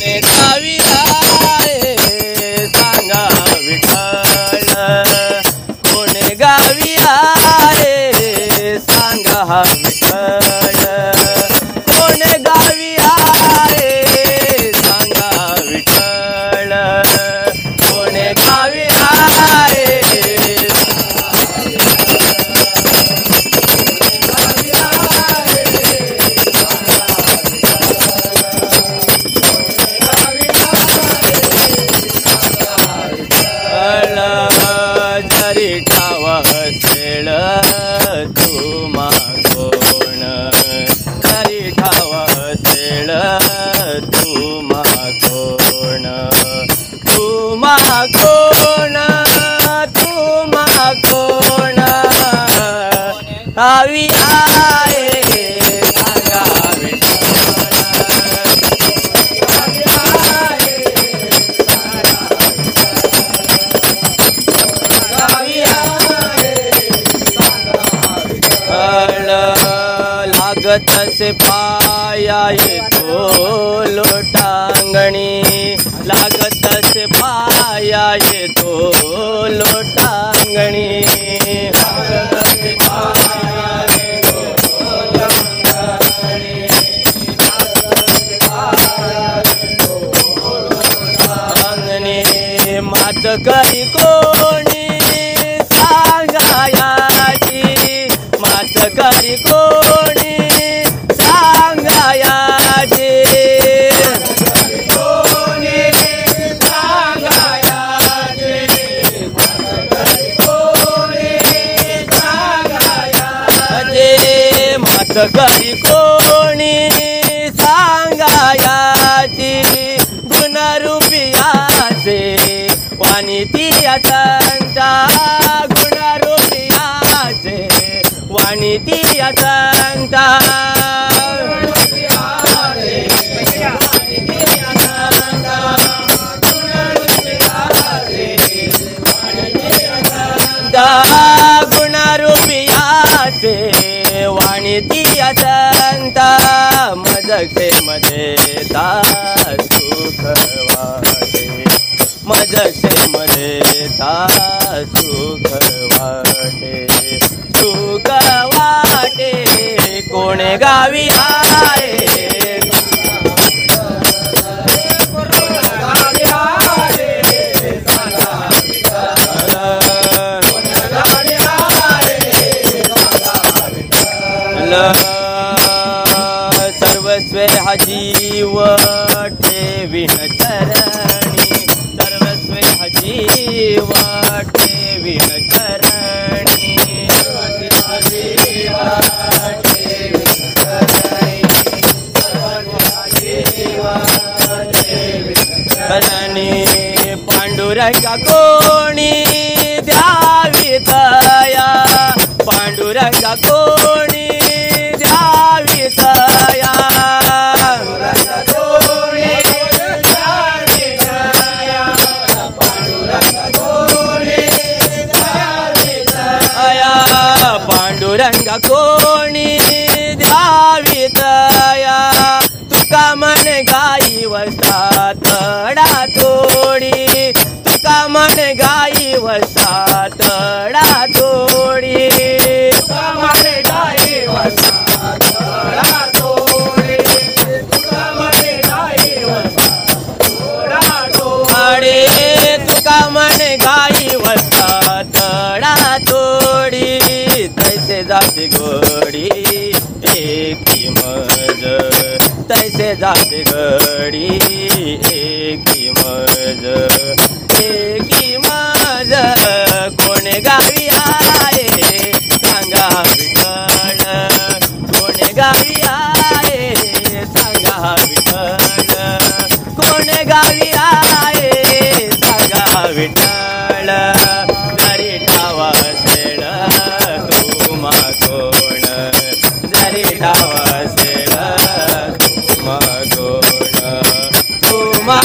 कोणे गावी आहे सांगा विठ्ठल, कोणे गावी आहे सांगा हा विठ्ठल, कोणे गावी आहे सांगा विठ्ठल, कोणे गावी आहे. जरी ठावा असेल तुम्हा कोण, जरी ठावा असेल तुम्हा कोण, तुम्हा कोण, तुम्हा कोण गावी आहे सांगा लागत से पाया येतो लोटांगणी, लागत से पाया येतो लोटांगणी, लागत से पाया येतो लोटांगणी, लागत से पाया येतो लोटांगणी. मात करी कोणी सांगायाची, मात करी कोणी सांगायाची, कोणी सांगायाची, कोणी सांगायाची, मात करी कोणी सांगायाची. गुणरूपियाचे वाणी ती संता, गुणरूपियाचे वाणी ती संता, गुणरूपियाचे वाणी ती संता. मजसे मध्ये ता सुख वाटे, मजसे मध्ये ता सुख वाटे, सुख वाटे कोणे गावी आहे सर्वस्वे हा जीव ठेवीन चरणी, सर्वस्वे हा जीव ठेवीन चरणी, पांडुरंगा कोणी द्यावी तया, पांडुरंगा कोणी द्यावी तया, पांडुरंगा कोणी द्यावी तया. तुका मन गाई वसा तडा तोडी, तुका मन गाई वसा तडा तोडी, तुका मन गाई वसा तडा तोडी, तुका मन गाई वसा तडा तोडी, तुका मन गाई वसा तडा तोडी. तैसे जाते घडी एकी मज, तैसे जाते घडी एकी मज, एकी मज कोणे गावी आहे सांगा विठ्ठल, कोणे गावी आहे सांगा विठ्ठल, कोणे गावी आहे सांगा विठ्ठल. जरी ठावा असेल तुम्हा कोण, जरी ठावा असेल तुम्हा कोण, तुम्हा